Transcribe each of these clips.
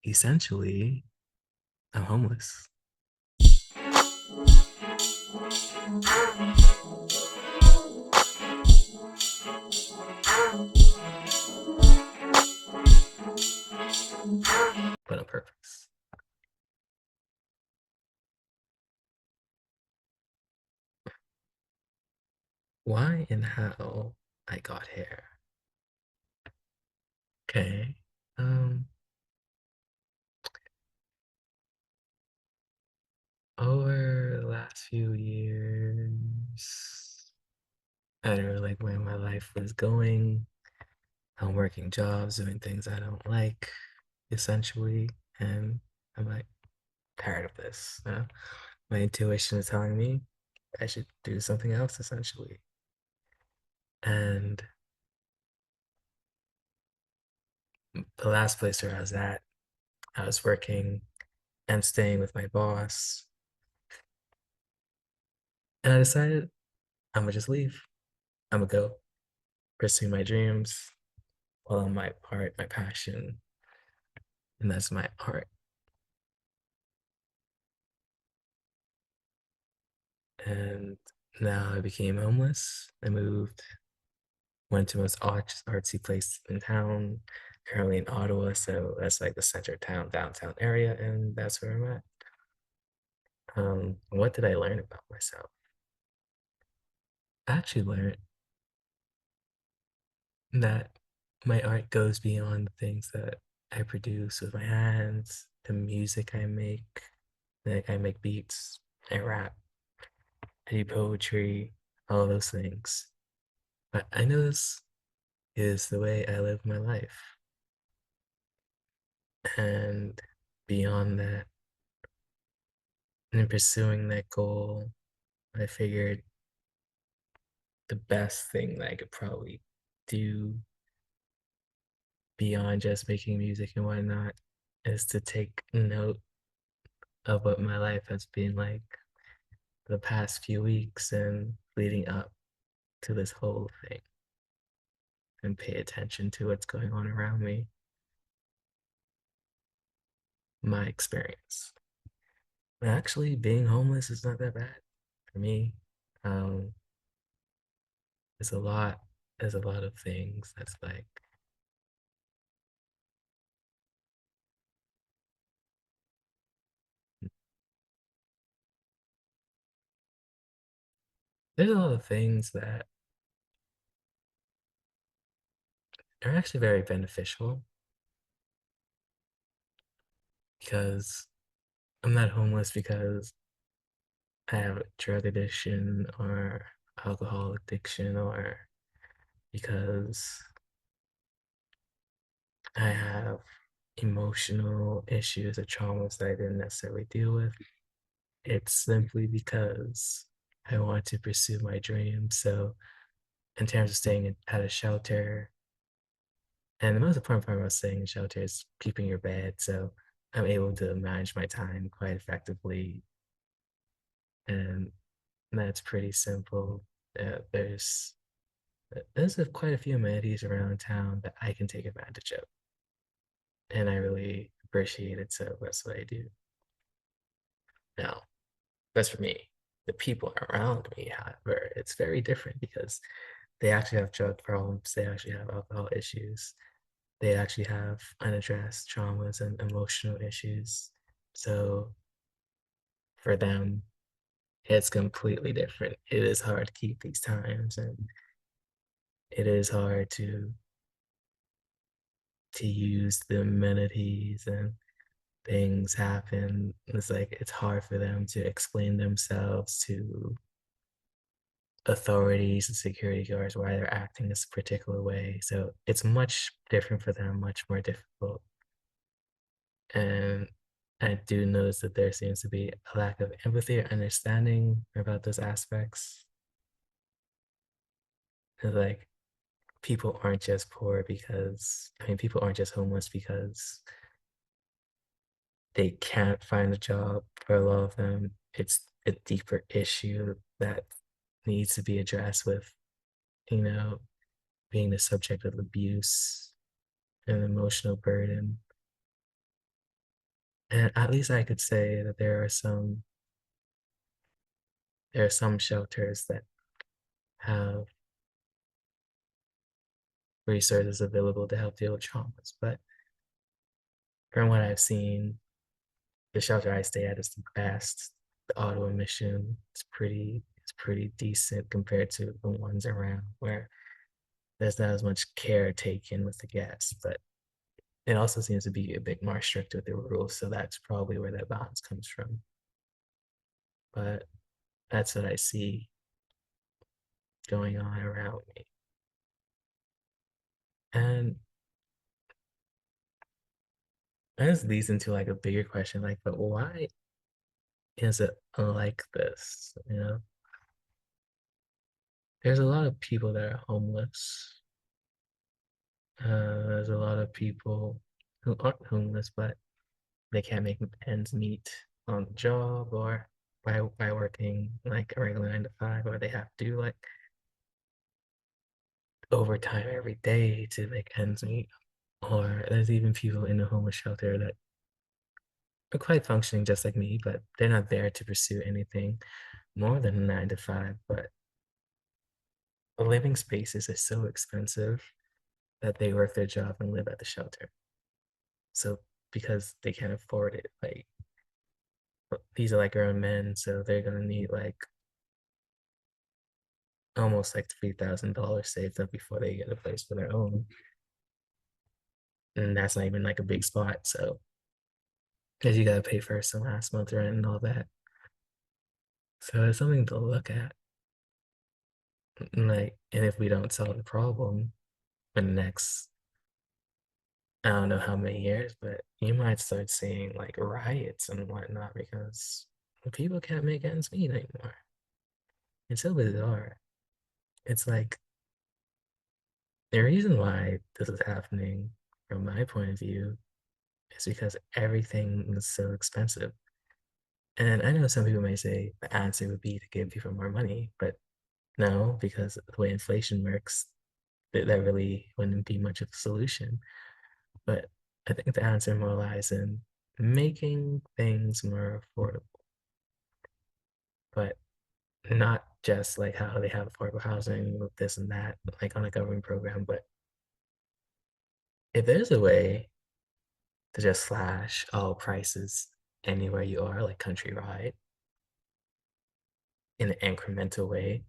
Essentially, I'm homeless. But on purpose. Why and how I got here. Okay. Um, Over the last few years, I didn't really like where my life was going. I'm working jobs, doing things I don't like, essentially. And I'm like tired of this. My intuition is telling me I should do something else, essentially. And the last place where I was at, I was working and staying with my boss. And I decided I'm gonna just leave. I'm gonna go pursue my dreams, follow my art, my passion, and that's my art. And now I became homeless. I moved, went to the most artsy place in town, currently in Ottawa. So that's like the center of town, downtown area, and that's where I'm at. What did I learn about myself? I actually learned that my art goes beyond the things that I produce with my hands, the music I make. Like I make beats, I rap, I do poetry, all those things. But I know this is the way I live my life. And beyond that, in pursuing that goal, I figured the best thing that I could probably do beyond just making music and whatnot is to take note of what my life has been like the past few weeks and leading up to this whole thing and pay attention to what's going on around me, my experience. Actually, being homeless is not that bad for me. Um, there's a lot, there's a lot of things that's like, there's a lot of things that are actually very beneficial because I'm not homeless because I have a drug addiction or alcohol addiction or because I have emotional issues or traumas that I didn't necessarily deal with. It's simply because I want to pursue my dream. So, in terms of staying at a shelter, and the most important part about staying in shelter is keeping your bed. So, I'm able to manage my time quite effectively. And that's pretty simple. There's quite a few amenities around town that I can take advantage of. And I really appreciate it. So, that's what I do. Now, that's for me. The people around me, however, it's very different because they actually have drug problems, they actually have alcohol issues, they actually have unaddressed traumas and emotional issues. So for them, it's completely different. It is hard to keep these times, and it is hard to use the amenities and things happen. It's like it's hard for them to explain themselves to authorities and security guards why they're acting this particular way. So it's much different for them, much more difficult. And I do notice that there seems to be a lack of empathy or understanding about those aspects. And like people aren't just poor because people aren't just homeless because they can't find a job for a lot of them. It's a deeper issue that needs to be addressed with, you know, being the subject of abuse and emotional burden. And at least I could say that there are some shelters that have resources available to help deal with traumas. But from what I've seen, the shelter I stay at is the best. The auto emission it's pretty decent compared to the ones around where there's not as much care taken with the guests. But it also seems to be a bit more strict with the rules, so that's probably where that balance comes from. But that's what I see going on around me. And this leads into like a bigger question, like, but why is it like this? You know, there's a lot of people that are homeless. There's a lot of people who aren't homeless, but they can't make ends meet on the job or by working like a regular 9 to 5, or they have to do like overtime every day to make ends meet. Or there's even people in the homeless shelter that are quite functioning just like me, but they're not there to pursue anything more than a 9 to 5. But living spaces are so expensive that they work their job and live at the shelter. So because they can't afford it, like these are like grown men, so they're gonna need like almost like $3,000 saved up before they get a place for their own. And that's not even like a big spot. So because you gotta pay first and last month rent and all that. So it's something to look at. Like, and if we don't solve the problem in the next, I don't know how many years, but you might start seeing like riots and whatnot because people can't make ends meet anymore. It's so bizarre. It's like the reason why this is happening, from my point of view, is because everything is so expensive. And I know some people may say the answer would be to give people more money, but no, because the way inflation works, that really wouldn't be much of a solution. But I think the answer more lies in making things more affordable, but not just like how they have affordable housing with this and that, like on a government program. But if there's a way to just slash all prices anywhere you are, like countrywide, in an incremental way,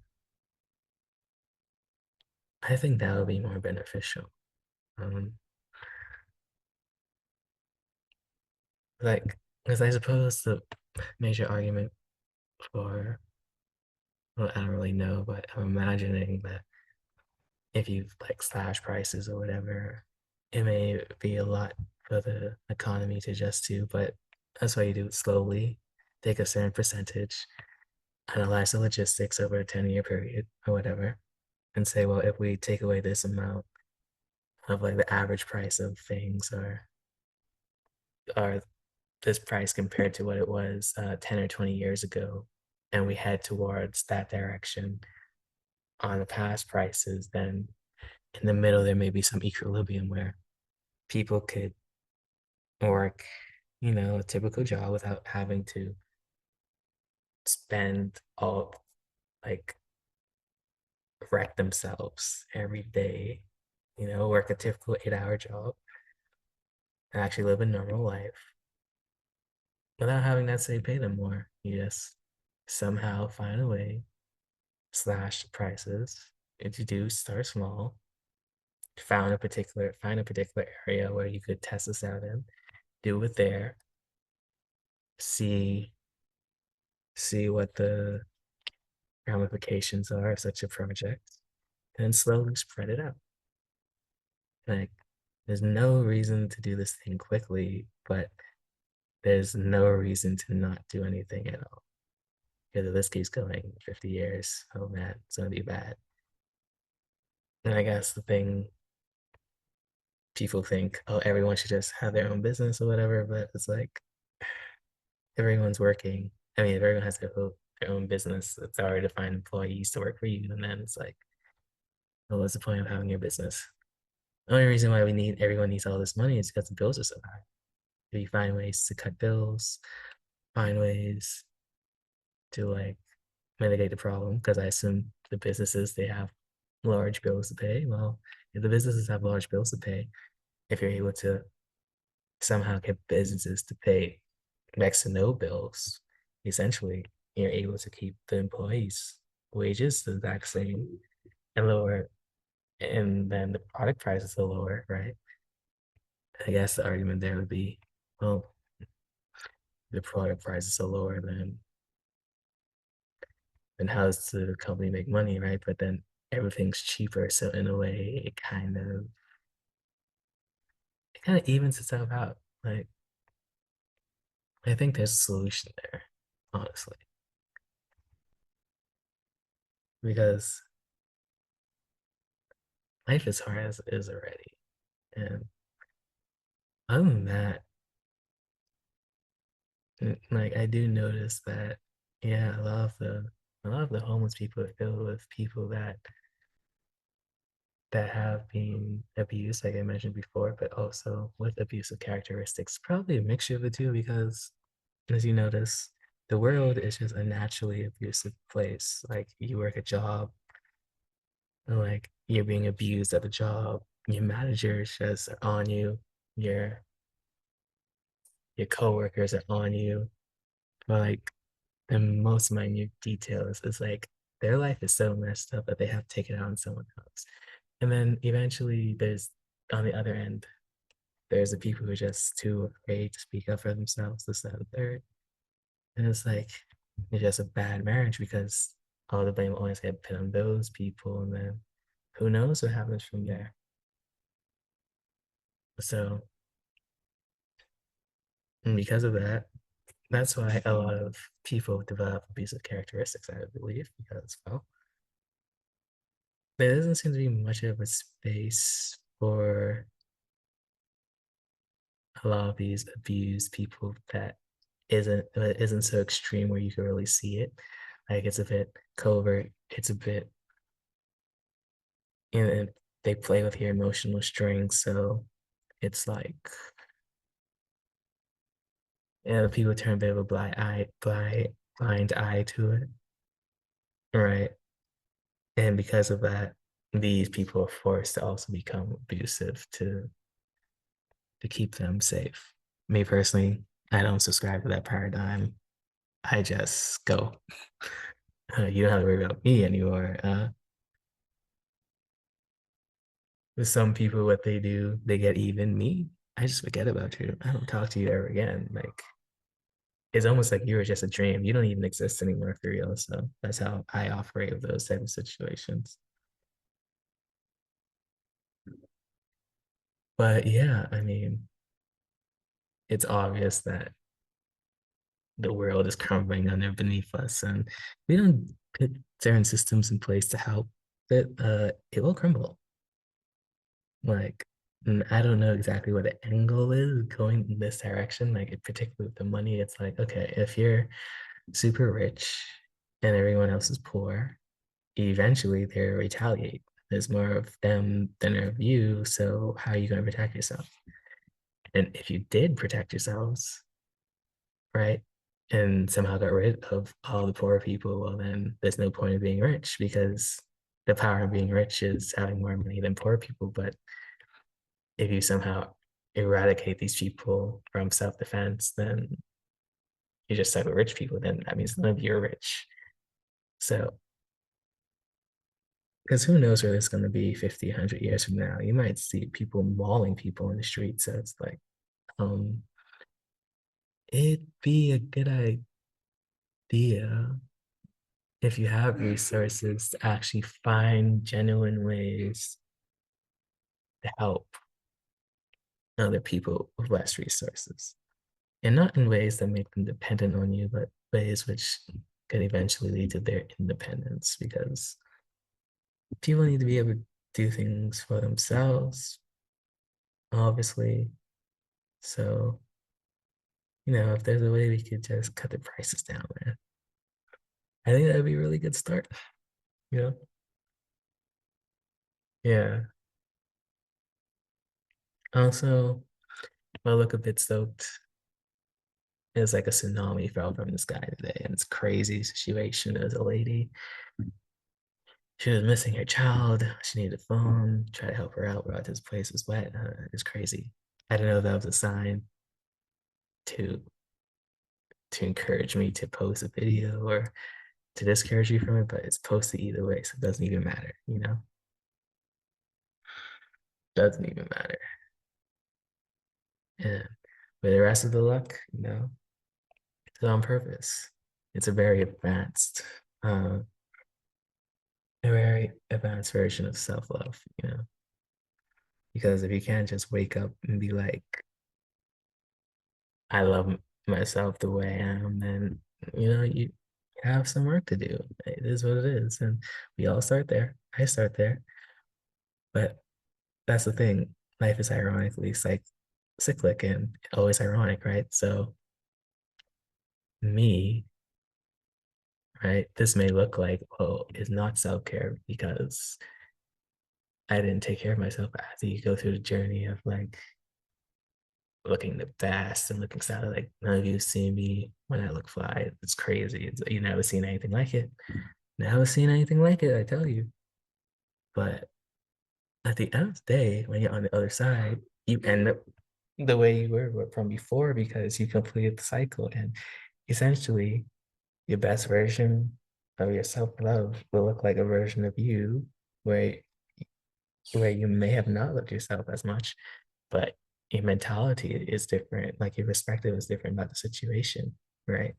I think that would be more beneficial. Um, like, because I suppose the major argument for, well, I don't really know, but I'm imagining that if you like slash prices or whatever, it may be a lot for the economy to adjust to, but that's why you do it slowly. Take a certain percentage, analyze the logistics over a 10-year period or whatever, and say, well, if we take away this amount of like the average price of things or this price compared to what it was 10 or 20 years ago, and we head towards that direction on the past prices, then in the middle, there may be some equilibrium where people could work, a typical job without having to spend all like wreck themselves every day, work a typical 8 hour job and actually live a normal life without having that say pay them more. You just somehow find a way, slash prices. If you do, start small. Find a particular area where you could test this out in, do it there, see see what the ramifications are of such a project, and slowly spread it out. Like, there's no reason to do this thing quickly, but there's no reason to not do anything at all. Because if this keeps going 50 years, oh man, it's gonna be bad. And I guess the thing people think, oh, everyone should just have their own business or whatever, but it's like everyone's working. I mean, if everyone has their own business, it's already to find employees to work for you. And then it's like, well, what's the point of having your business? The only reason why everyone needs all this money is because the bills are so high. if you find ways to cut bills, find ways to like mitigate the problem, because I assume the businesses they have large bills to pay. Well, if the businesses have large bills to pay, if you're able to somehow get businesses to pay next to no bills, essentially you're able to keep the employees' wages the exact same and lower, and then the product prices are lower, right? I guess the argument there would be, well, the product prices are lower than how does the company make money, right? But then everything's cheaper, so in a way, it kind of evens itself out. Like I think there's a solution there, honestly, because life is hard as it is already, and other than that, like I do notice that, yeah, a lot of the homeless people are filled with people that have been abused, like I mentioned before, but also with abusive characteristics. Probably a mixture of the two, because as you notice, the world is just a naturally abusive place. Like you work a job, and like you're being abused at the job, your managers just are on you, your your coworkers are on you. But like the most minute details is like their life is so messed up that they have to take it out on someone else. And then eventually there's on the other end, there's the people who are just too afraid to speak up for themselves, this, that, and third. And it's like it's just a bad marriage because all the blame always get put on those people, and then who knows what happens from there. So and because of that, that's why a lot of people develop abusive characteristics, I believe, because well, there doesn't seem to be much of a space for a lot of these abused people that isn't so extreme where you can really see it. Like it's a bit covert. It's a bit, you know, they play with your emotional strings. So it's like, you know, people turn a bit of a blind eye to it, right? And because of that, these people are forced to also become abusive to keep them safe. Me personally, I don't subscribe to that paradigm. I just go. You don't have to worry about me anymore. With some people, what they do, they get even. Me, I just forget about you. I don't talk to you ever again. Like it's almost like you were just a dream. You don't even exist anymore for real. So that's how I operate with those type of situations. But yeah, I mean, it's obvious that the world is crumbling under beneath us, and we don't put certain systems in place to help it. It will crumble. Like, I don't know exactly what the end goal is going in this direction. Like, particularly with the money, it's like, okay, if you're super rich and everyone else is poor, eventually they retaliate. There's more of them than of you. So how are you going to protect yourself? And if you did protect yourselves, right, and somehow got rid of all the poor people, well, then there's no point of being rich because the power of being rich is having more money than poor people. But if you somehow eradicate these people from self-defense, then you just stuck with rich people. Then that means none of you are rich. So, because who knows where it's going to be 50, 100 years from now? You might see people mauling people in the street. So it's like, um, it'd be a good idea if you have resources to actually find genuine ways to help other people with less resources. And not in ways that make them dependent on you, but ways which could eventually lead to their independence because people need to be able to do things for themselves, obviously. So, if there's a way we could just cut the prices down, man, I think that'd be a really good start, you know? Yeah. Also, I look a bit stoked It was like a tsunami fell from the sky today, and it's crazy situation. There's a lady. She was missing her child. She needed a phone. Try to help her out, but this place was wet. It's crazy. I don't know if that was a sign to encourage me to post a video or to discourage you from it, but it's posted either way, so it doesn't even matter, you know? Doesn't even matter. And with the rest of the luck, you know, it's on purpose. It's uh, a very advanced version of self-love, you know? Because if you can't just wake up and be like, I love myself the way I am, then you have some work to do. It is what it is. And we all start there. I start there. But that's the thing. Life is ironically cyclic and always ironic, right? So me, right, this may look like, oh, it's not self-care because I didn't take care of myself. After you go through the journey of like looking the best and looking style, like none of you see me when I look fly. It's crazy. You never seen anything like it. Never seen anything like it, I tell you. But at the end of the day, when you're on the other side, you end up the way you were from before because you completed the cycle. And essentially, your best version of your self-love will look like a version of you where you may have not loved yourself as much, but your mentality is different. Like your perspective is different about the situation, right?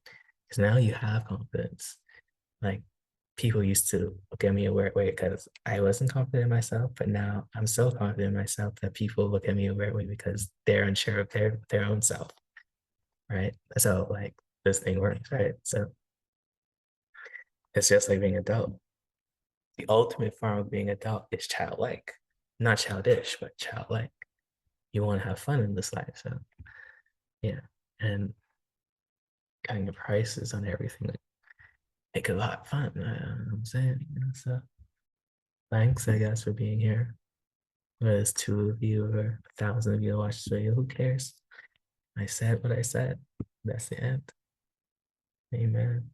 Because now you have confidence. Like people used to look at me a weird way because I wasn't confident in myself, but now I'm so confident in myself that people look at me a weird way because they're unsure of their own self, right? So like this thing works, right? So it's just like being adult. The ultimate form of being adult is childlike, not childish, but childlike. You want to have fun in this life, so yeah, and cutting the prices on everything like, make it a lot of fun. You know what I'm saying, so thanks, I guess, for being here. Whether it's two of you or 1,000 of you watch this video, who cares? I said what I said. That's the end. Amen.